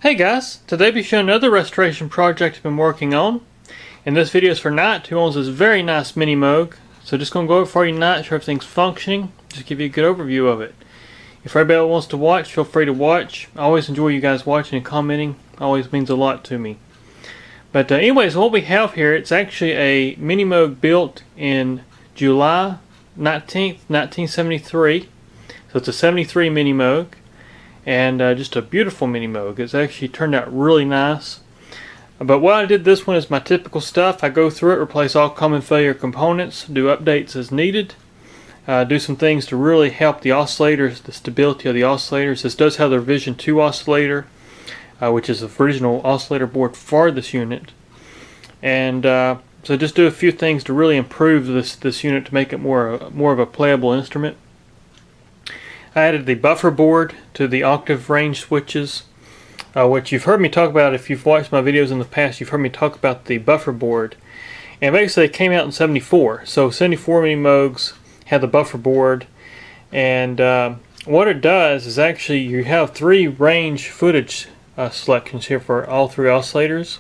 Hey guys, today I'll be showing another restoration project I've been working on. And this video is for Knight, who owns this very nice Minimoog. So just going to go over for you Knight, sure everything's functioning, just give you a good overview of it. If everybody wants to watch, feel free to watch. I always enjoy you guys watching and commenting, always means a lot to me. But anyways, what we have here, it's actually a Minimoog built in July 19th, 1973. So it's a 73 Minimoog. And just a beautiful Minimoog. It's actually turned out really nice. But what I did this one is my typical stuff. I go through it, replace all common failure components, do updates as needed, do some things to really help the oscillators, the stability of the oscillators. This does have the revision 2 oscillator, which is the original oscillator board for this unit. And so just do a few things to really improve this unit to make it more of a playable instrument. I added the buffer board to the octave range switches, which you've heard me talk about. If you've watched my videos in the past, you've heard me talk about the buffer board. And basically it came out in 74. So 74 Minimoogs had the buffer board. And what it does is actually you have 3 range footage selections here for all 3 oscillators.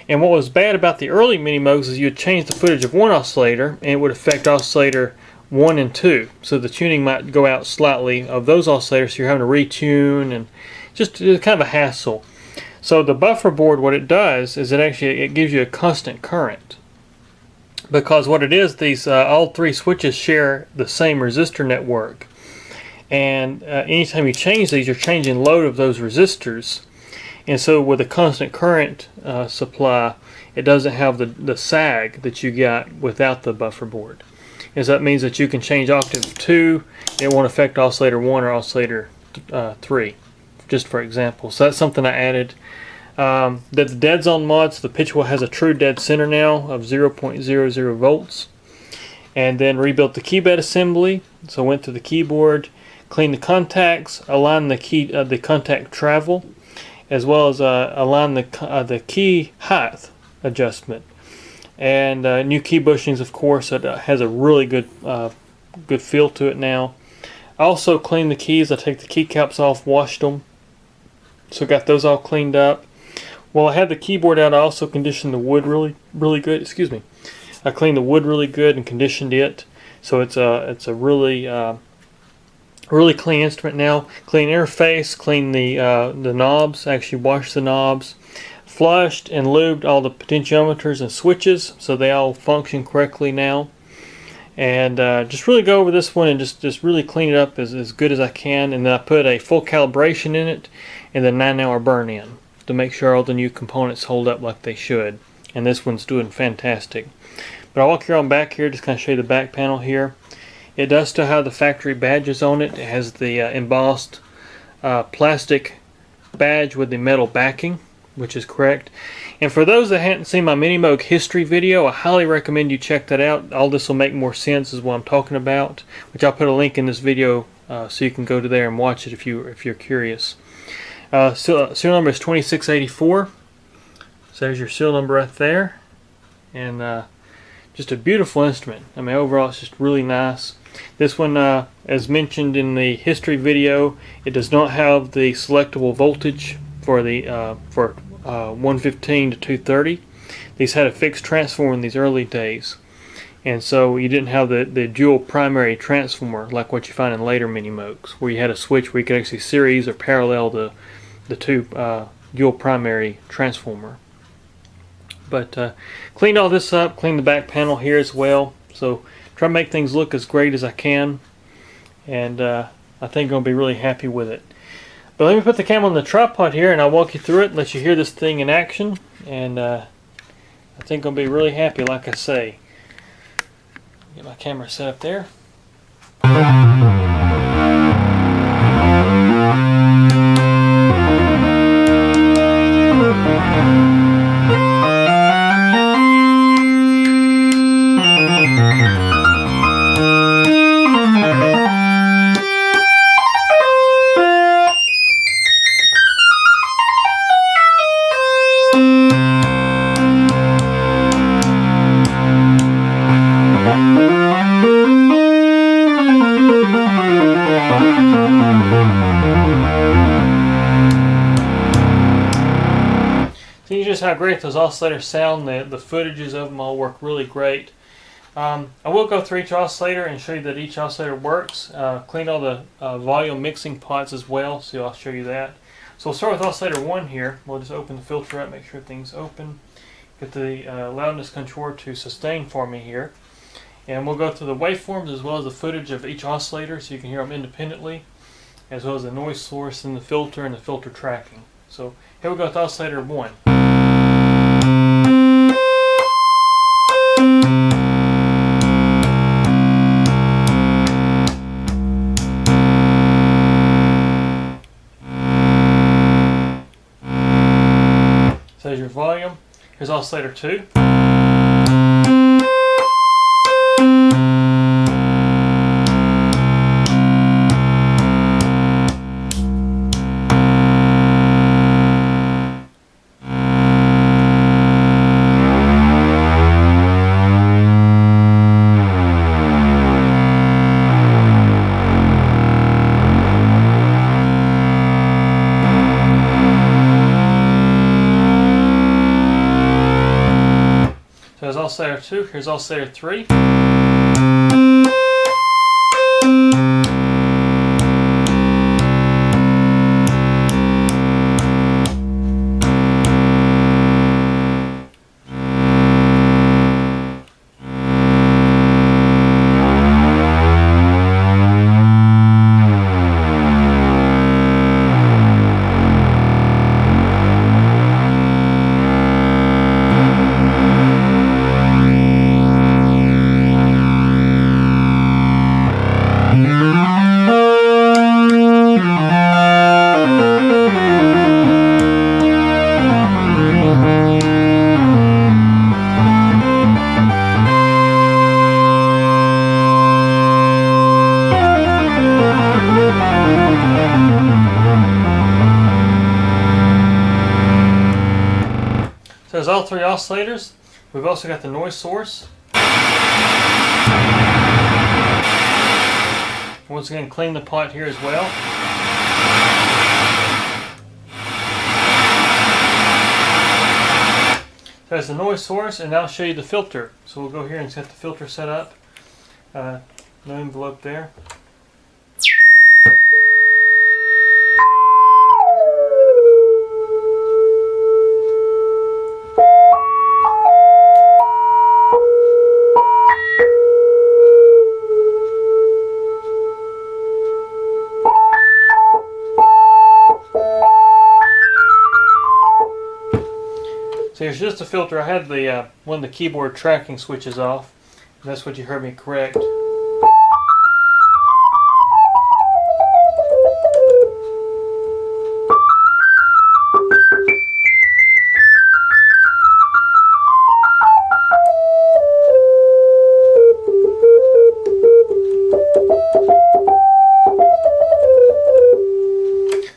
And what was bad about the early Minimoogs is you would change the footage of one oscillator and it would affect oscillator 1 and 2, so the tuning might go out slightly of those oscillators, so you're having to retune and just kind of a hassle. So the buffer board, what it does is it gives you a constant current, because what it is, these all 3 switches share the same resistor network, and anytime you change these, you're changing load of those resistors. And so with a constant current supply, it doesn't have the sag that you got without the buffer board. Is that means that you can change octave 2, it won't affect oscillator 1 or oscillator 3, just for example. So that's something I added. The dead zone mods, the pitch wheel has a true dead center now of 0.00 volts. And then rebuilt the key bed assembly. So went to the keyboard, cleaned the contacts, aligned the contact travel, as well as align the key height adjustment. And new key bushings, of course. It has a really good feel to it now. I also cleaned the keys. I take the keycaps off, washed them, so got those all cleaned up. While I had the keyboard out, I also conditioned the wood really good. Excuse me. I cleaned the wood really good and conditioned it, so it's a really clean instrument now. Clean interface, clean the knobs. Actually washed the knobs. Flushed and lubed all the potentiometers and switches so they all function correctly now. And just really go over this one and just really clean it up as good as I can. And then I put a full calibration in it and the 9-hour burn-in to make sure all the new components hold up like they should. And this one's doing fantastic. But I'll walk you on back here, just kind of show you the back panel here. It does still have the factory badges on it. It has the embossed plastic badge with the metal backing, which is correct. And for those that hadn't seen my Minimoog history video, I highly recommend you check that out. All this will make more sense is what I'm talking about, which I'll put a link in this video so you can go to there and watch it if you're curious. Serial number is 2684. So there's your serial number right there. And just a beautiful instrument. I mean, overall it's just really nice. This one, as mentioned in the history video, it does not have the selectable voltage for the 115 to 230. These had a fixed transformer in these early days, and so you didn't have the dual primary transformer like what you find in later Minimoogs, where you had a switch where you could actually series or parallel the 2 dual primary transformer. But cleaned all this up, cleaned the back panel here as well, so try to make things look as great as I can, and I think I'm going to be really happy with it. But let me put the camera on the tripod here and I'll walk you through it and let you hear this thing in action. And I think I'll be really happy, like I say. Get my camera set up there. just how great those oscillators sound. The footages of them all work really great. I will go through each oscillator and show you that each oscillator works. Clean all the volume mixing pots as well, so I'll show you that. So we'll start with oscillator 1 here. We'll just open the filter up, make sure everything's open. Get the loudness controller to sustain for me here. And we'll go through the waveforms as well as the footage of each oscillator so you can hear them independently, as well as the noise source and the filter tracking. So here we go with oscillator 1. So there's your volume. Here's oscillator 2. So there's oscillator 2, here's oscillator 3. So there's all three oscillators. We've also got the noise source. Once again, clean the pot here as well. So there's the noise source, and now I'll show you the filter. So we'll go here and set the filter set up. No envelope there. So here's just a filter. I had the one of the keyboard tracking switches off. And that's what you heard me correct.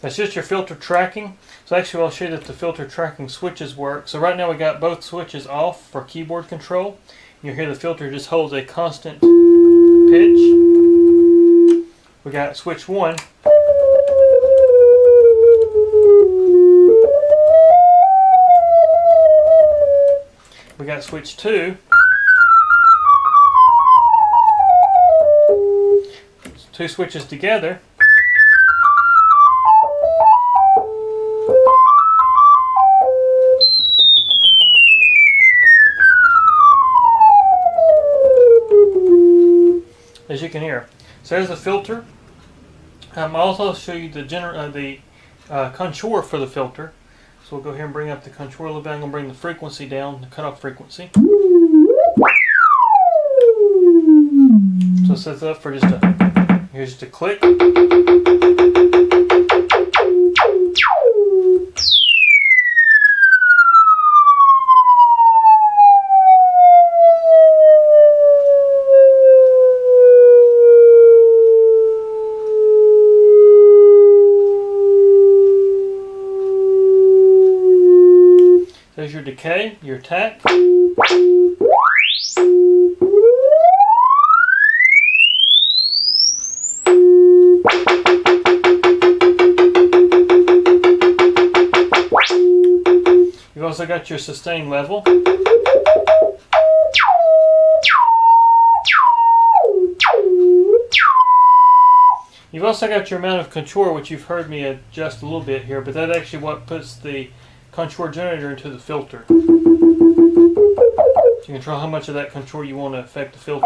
That's just your filter tracking. So actually I'll show you that the filter tracking switches work. So right now we got both switches off for keyboard control. You'll hear the filter just holds a constant pitch. We got switch 1. We got switch 2. Two switches together. As you can hear. So there's the filter. I'll also show you the contour for the filter. So we'll go here and bring up the contour a little bit. I'm going to bring the frequency down, the cutoff frequency. So set it up for here's just a click. There's your decay, your attack. You've also got your sustain level. You've also got your amount of contour, which you've heard me adjust a little bit here, but that's actually what puts the contour generator into the filter. So you control how much of that contour you want to affect the filter.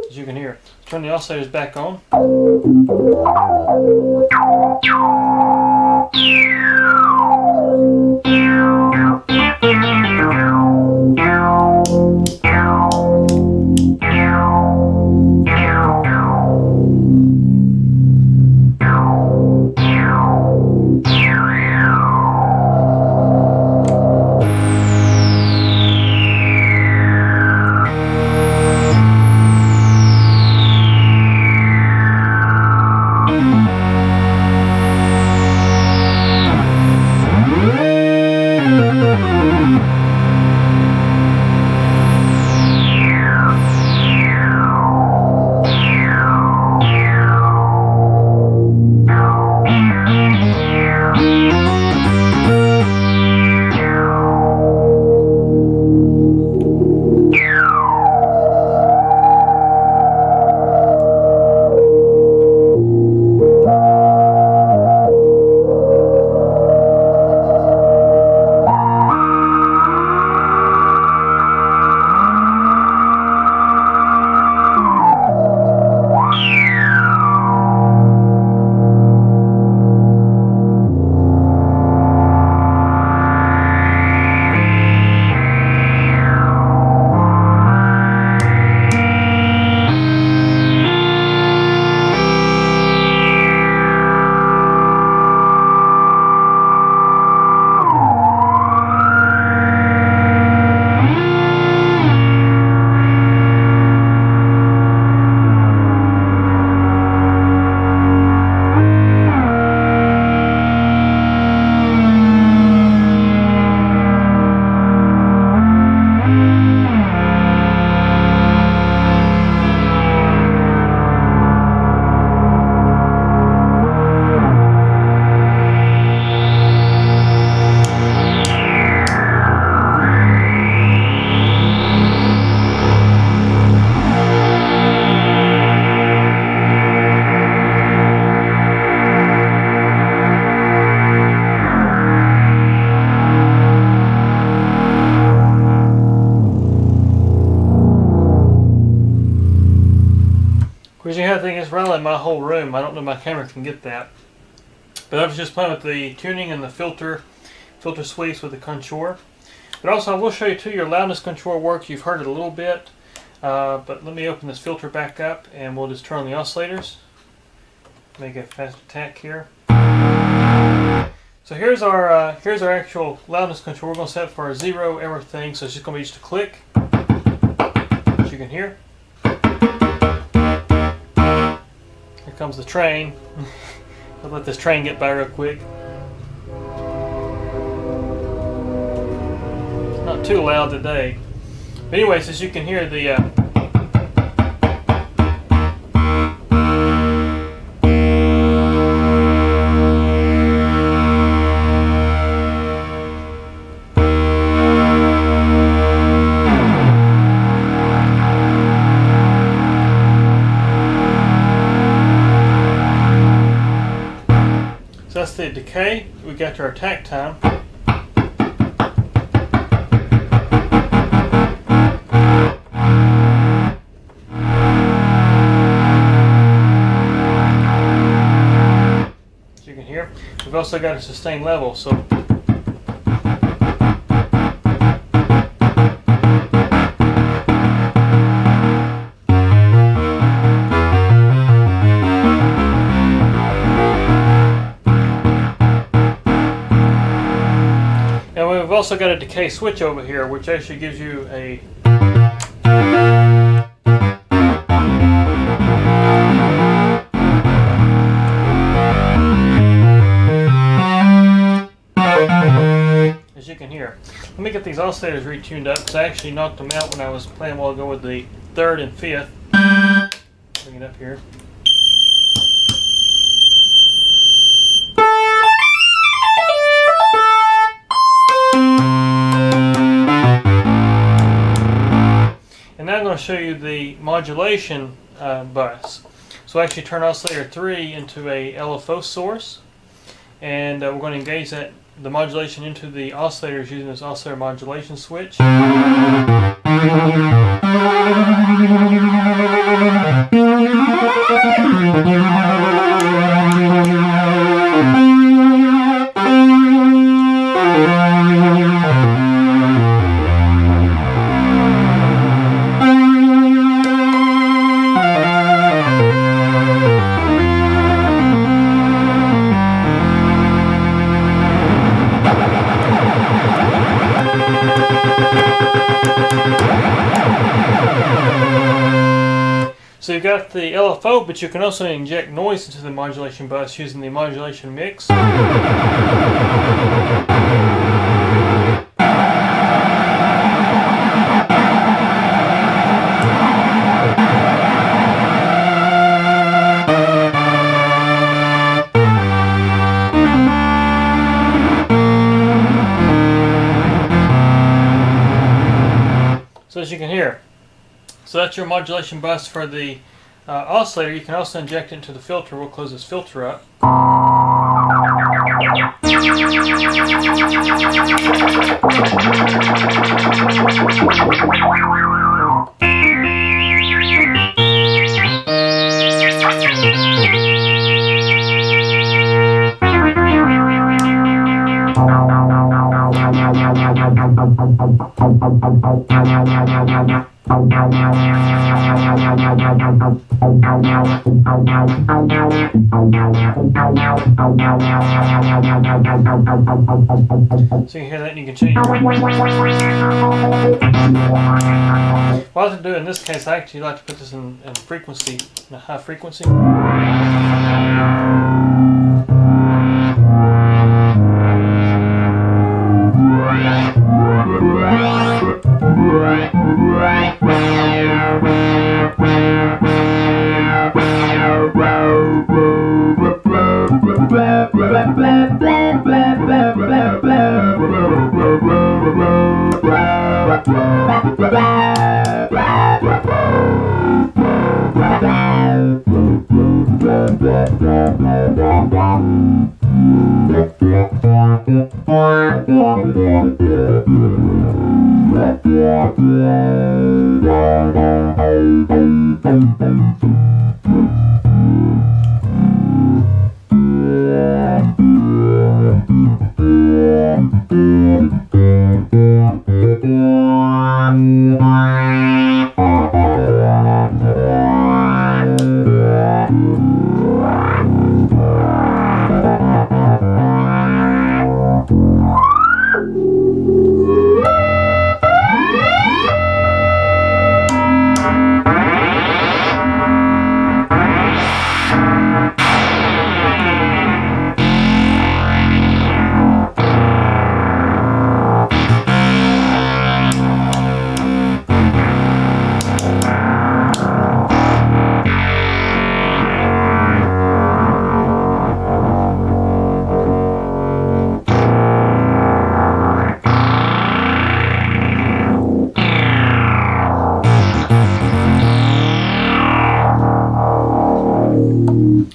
As you can hear. Turn the oscillators back on. Because you have the thing is rattling my whole room. I don't know if my camera can get that. But I was just playing with the tuning and the filter sweeps with the contour. But also I will show you too your loudness contour works. You've heard it a little bit. But let me open this filter back up and we'll just turn on the oscillators. Make a fast attack here. So here's our actual loudness contour. We're going to set it for our 0 everything. So it's just going to be just a click, as you can hear. Here comes the train. I'll let this train get by real quick. It's not too loud today. But anyways, as you can hear the that's the decay. We got to our attack time. As you can hear, we've also got a sustained level. So we've also got a decay switch over here, which actually gives you a as you can hear. Let me get these oscillators retuned up because I actually knocked them out when I was playing a while ago with the 3rd and 5th. Bring it up here. And now I'm going to show you the modulation bus. So I actually turn oscillator 3 into a LFO source, and we're going to engage the modulation into the oscillators using this oscillator modulation switch. So you've got the LFO, but you can also inject noise into the modulation bus using the modulation mix. So as you can hear, so that's your modulation bus for the oscillator. You can also inject it into the filter. We'll close this filter up. So you can hear that and you can change it. What I like to do in this case, I actually like to put this in frequency, in a high frequency.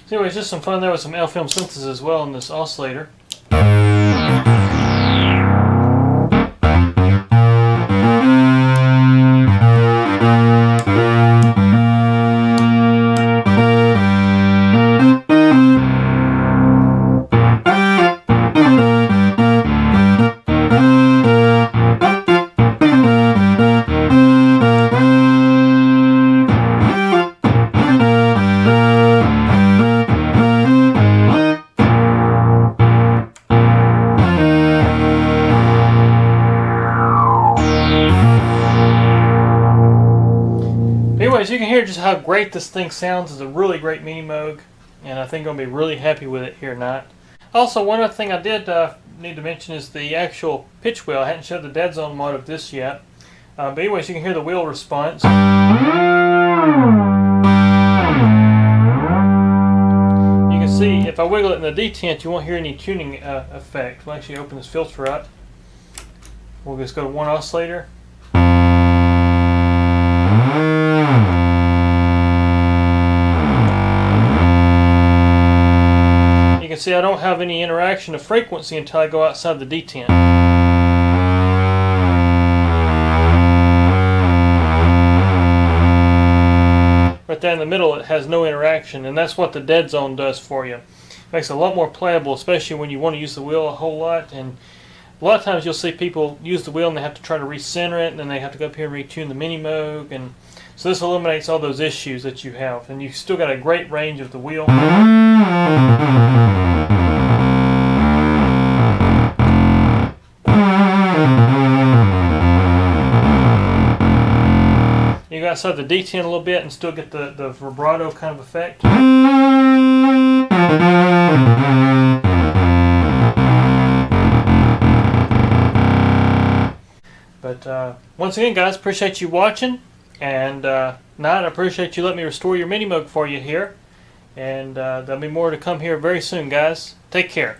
So anyways, just some fun there with some L-film synthesis as well in this oscillator. Anyways, you can hear just how great this thing sounds. It's a really great Minimoog, and I think I'm going to be really happy with it here tonight. Also, one other thing I did need to mention is the actual pitch wheel. I hadn't showed the dead zone mod of this yet. But anyways, you can hear the wheel response. if I wiggle it in the detent, you won't hear any tuning effect. We'll actually open this filter up. We'll just go to one oscillator. You can see I don't have any interaction of frequency until I go outside the detent. Right there in the middle, it has no interaction, and that's what the dead zone does for you. It makes it a lot more playable, especially when you want to use the wheel a whole lot. And a lot of times you'll see people use the wheel and they have to try to recenter it, and then they have to go up here and retune the Minimoog. And so this eliminates all those issues that you have, and you've still got a great range of the wheel. You go outside the detent a little bit and still get the vibrato kind of effect. But once again, guys, appreciate you watching, and Nat, I appreciate you letting me restore your Minimoog for you here. And there'll be more to come here very soon, guys. Take care.